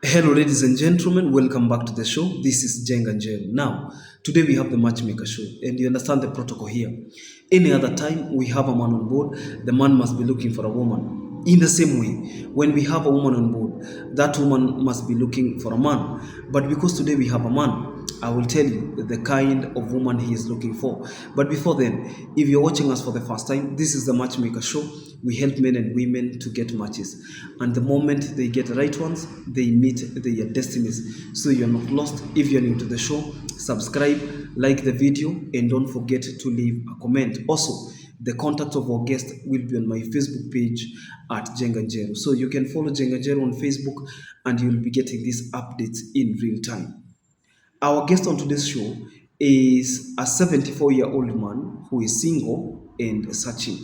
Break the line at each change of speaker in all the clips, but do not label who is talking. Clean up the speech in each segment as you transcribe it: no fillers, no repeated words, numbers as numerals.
Hello, ladies and gentlemen. Welcome back to the show. This is Jeng and Jero. Now, today we have the Matchmaker show, and you understand the protocol here. Any other time we have a man on board, the man must be looking for a woman. In the same way, when we have a woman on board, that woman must be looking for a man. But because today we have a man, I will tell you the kind of woman he is looking for. But before then, if you're watching us for the first time, this is the Matchmaker show. We help men and women to get matches. And the moment they get the right ones, they meet their destinies. So you're not lost. If you're new to the show, subscribe, like the video, and don't forget to leave a comment. Also, the contact of our guest will be on my Facebook page at Jenganjero. So you can follow Jenganjero on Facebook and you'll be getting these updates in real time. Our guest on today's show is a 74-year-old man who is single and searching.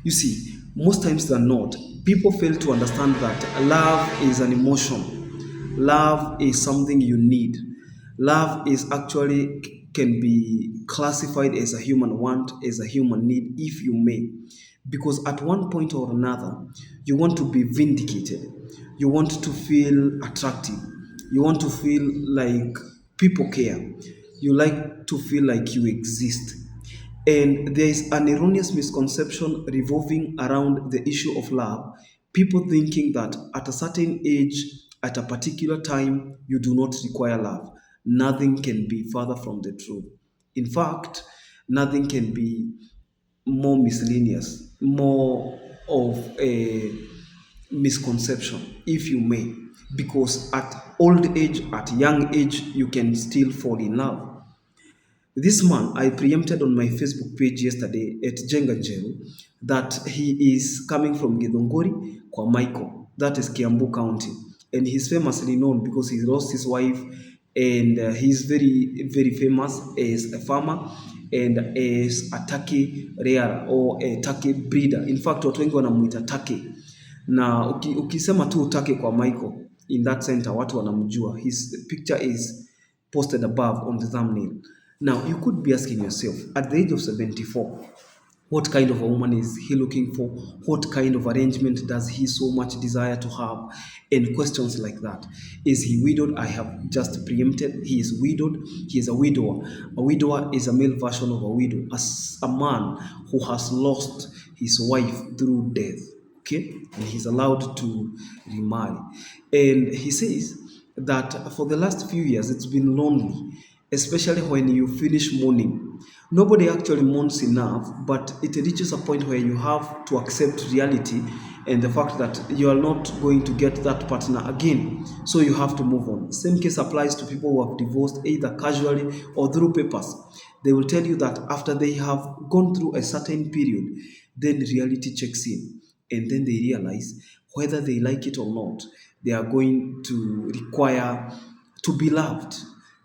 You see, most times than not, people fail to understand that love is an emotion. Love is something you need. Love is actually can be classified as a human want, as a human need, if you may. Because at one point or another, you want to be vindicated. You want to feel attractive. You want to feel like people care. You like to feel like you exist. And there is an erroneous misconception revolving around the issue of love. People thinking that at a certain age, at a particular time, you do not require love. Nothing can be further from the truth. In fact, nothing can be more miscellaneous, more of a misconception, if you may, because at old age, at young age, you can still fall in love. This man, I preempted on my Facebook page yesterday at Jenganjero that he is coming from Githunguri, Kwa Michael, that is Kiambu County. And he's famously known because he lost his wife and he's very, very famous as a farmer and as a turkey rearer or a turkey breeder. In fact, watu wengi wanamuita turkey. Na ukisema tu turkey kwa Michael in that center, watu wanamjua. His picture is posted above on the thumbnail. Now, you could be asking yourself, at the age of 74, what kind of a woman is he looking for? What kind of arrangement does he so much desire to have? And questions like that. Is he widowed? I have just preempted. He is widowed. He is a widower. A widower is a male version of a widow, as a man who has lost his wife through death. Okay? And he's allowed to remarry. And he says that for the last few years, it's been lonely, especially when you finish mourning. Nobody actually mourns enough, but it reaches a point where you have to accept reality and the fact that you are not going to get that partner again. So you have to move on. Same case applies to people who have divorced either casually or through papers. They will tell you that after they have gone through a certain period, then reality checks in. And then they realize whether they like it or not, they are going to require to be loved.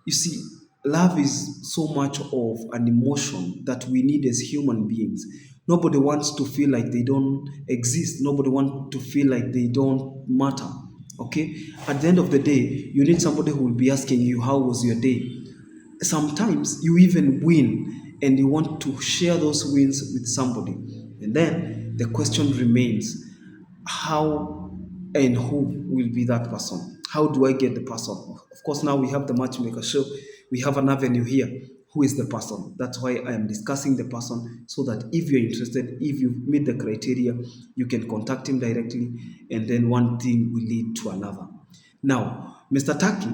You see, love is so much of an emotion that we need as human beings. Nobody wants to feel like they don't exist. Nobody wants to feel like they don't matter. Okay? At the end of the day, you need somebody who will be asking you, how was your day? Sometimes you even win and you want to share those wins with somebody. And then the question remains, how and who will be that person? How do I get the person? Of course, now we have the matchmaker show. We have an avenue here. Who is the person? That's why I am discussing the person so that if you're interested, if you meet the criteria, you can contact him directly and then one thing will lead to another. Now, Mr. Taki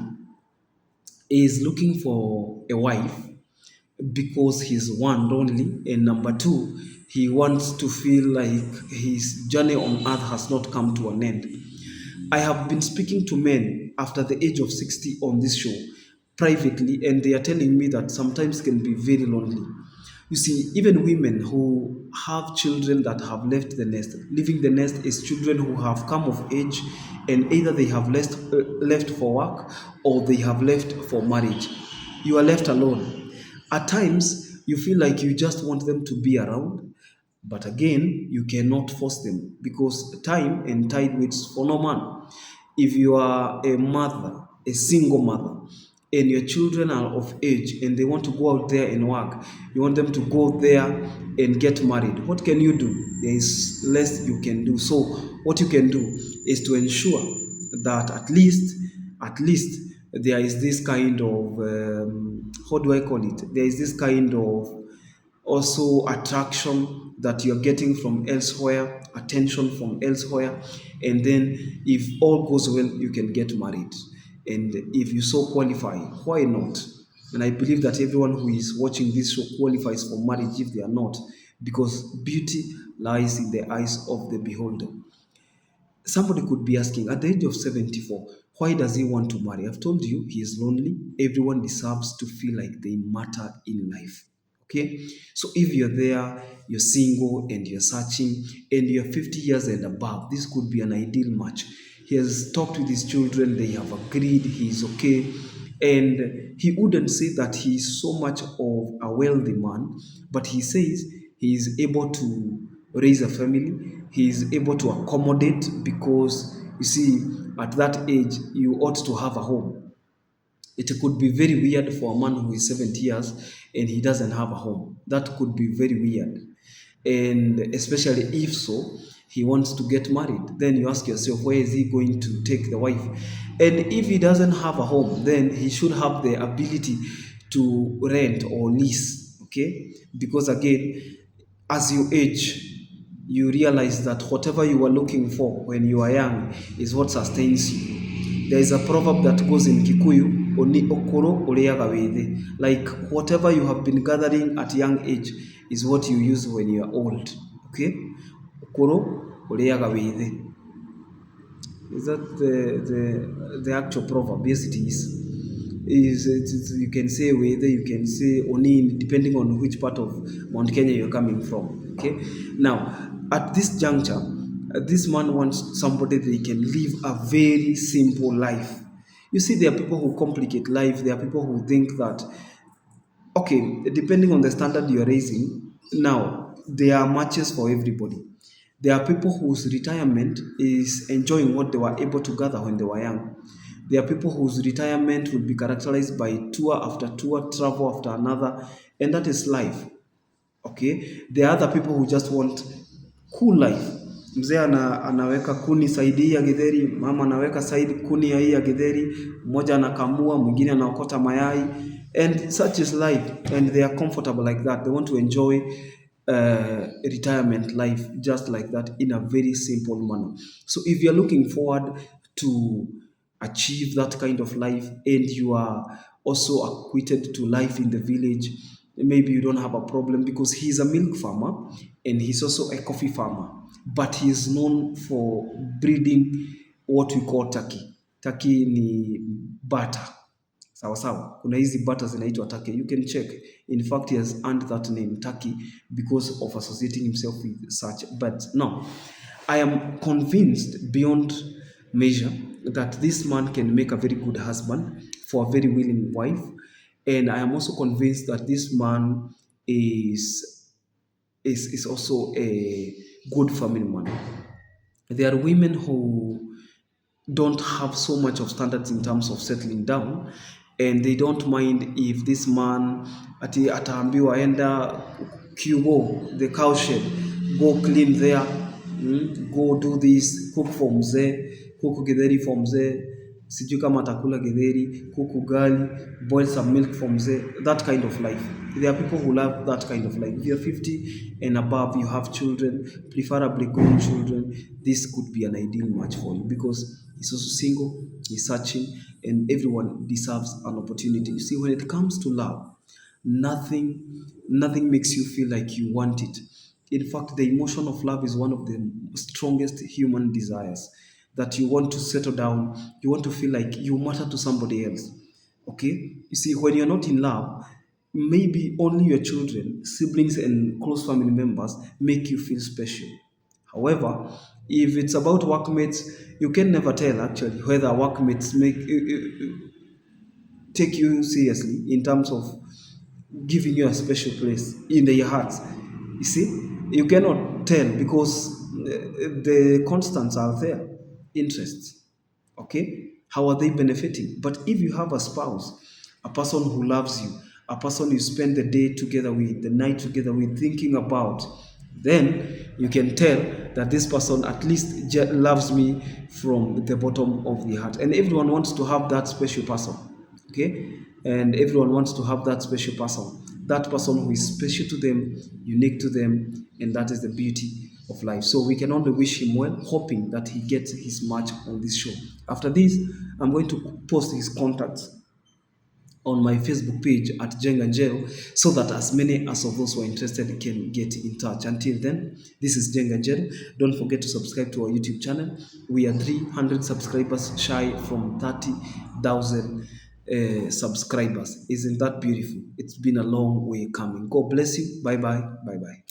is looking for a wife because he's one lonely, and number two, he wants to feel like his journey on earth has not come to an end. I have been speaking to men after the age of 60 on this show privately, and they are telling me that sometimes can be very lonely. You see, even women who have children that have left the nest, leaving the nest is children who have come of age and either they have left for work or they have left for marriage. You are left alone. At times, you feel like you just want them to be around, but again, you cannot force them because time and tide waits for no man. If you are a mother, a single mother, and your children are of age and they want to go out there and work, you want them to go there and get married, what can you do? There is less you can do. So, what you can do is to ensure that at least at least there is this kind of how do I call it? There is this kind of also attraction that you're getting from elsewhere, attention from elsewhere, and then if all goes well, you can get married. And if you so qualify, why not? And I believe that everyone who is watching this show qualifies for marriage if they are not, because beauty lies in the eyes of the beholder. Somebody could be asking, at the age of 74, why does he want to marry? I've told you he is lonely. Everyone deserves to feel like they matter in life. Okay? So if you're there, you're single and you're searching, and you're 50 years and above, this could be an ideal match. He has talked with his children, they have agreed, he's okay. And he wouldn't say that he is so much of a wealthy man, but he says he is able to raise a family, he is able to accommodate, because you see, at that age, you ought to have a home. It could be very weird for a man who is 70 years and he doesn't have a home. That could be very weird. And especially if so, he wants to get married. Then you ask yourself, where is he going to take the wife? And if he doesn't have a home, then he should have the ability to rent or lease. Okay? Because again, as you age, you realize that whatever you were looking for when you are young is what sustains you. There is a proverb that goes in Kikuyu, Oni okoro ureaga wethe. Like whatever you have been gathering at young age is what you use when you are old. Okay? Okoro ureaga wethe. Is that the actual proverb? Yes, it is. You can say whether you can say Oni, depending on which part of Mount Kenya you're coming from. Okay. Now, at this juncture, this man wants somebody that he can live a very simple life. You see, there are people who complicate life. There are people who think that, okay, depending on the standard you're raising, now there are matches for everybody. There are people whose retirement is enjoying what they were able to gather when they were young. There are people whose retirement will be characterized by tour after tour, travel after another, and that is life. Okay, there are other people who just want cool life. Mzee anaweka kuni saidi hii ya githeri, mama anaweka saidi kuni ya hii ya githeri, mmoja anakamua, mwingine anaokota mayai, and such is life, and they are comfortable like that. They want to enjoy retirement life just like that in a very simple manner. So if you're looking forward to achieve that kind of life and you are also acquainted to life in the village, maybe you don't have a problem, because he's a milk farmer and he's also a coffee farmer, but he's known for breeding what we call turkey. Turkey ni butter. Sawa sawa. Kuna hizi butter zinaitwa turkey. You can check. In fact, he has earned that name turkey because of associating himself with such. But no, I am convinced beyond measure that this man can make a very good husband for a very willing wife. And I am also convinced that this man is also a good family man. There are women who don't have so much of standards in terms of settling down, and they don't mind if this man ati ataambiwa enda Kiambu, the cow shed, go clean there, go do this, cook for mzee, cook githeri for mzee, sijui kama atakula githeri, cook ugali, boil some milk for mzee, that kind of life. There are people who love that kind of life. If you're 50 and above, you have children, preferably grown children, this could be an ideal match for you, because he's also single, he's searching, and everyone deserves an opportunity. You see, when it comes to love, nothing makes you feel like you want it. In fact, the emotion of love is one of the strongest human desires, that you want to settle down, you want to feel like you matter to somebody else. Okay? You see, when you're not in love, maybe only your children, siblings, and close family members make you feel special. However, if it's about workmates, you can never tell actually whether workmates take you seriously in terms of giving you a special place in their hearts. You see, you cannot tell because the constants are there, interests. Okay, how are they benefiting? But if you have a spouse, a person who loves you, a person you spend the day together with, the night together with, thinking about, then you can tell that this person at least loves me from the bottom of the heart. And everyone wants to have that special person, okay? And everyone wants to have that special person, that person who is special to them, unique to them, and that is the beauty of life. So we can only wish him well, hoping that he gets his match on this show. After this, I'm going to post his contacts on my Facebook page at Jenganjero, so that as many as of those who are interested can get in touch. Until then, this is Jenganjero. Don't forget to subscribe to our YouTube channel. We are 300 subscribers shy from 30,000 subscribers. Isn't that beautiful? It's been a long way coming. God bless you. Bye bye. Bye bye.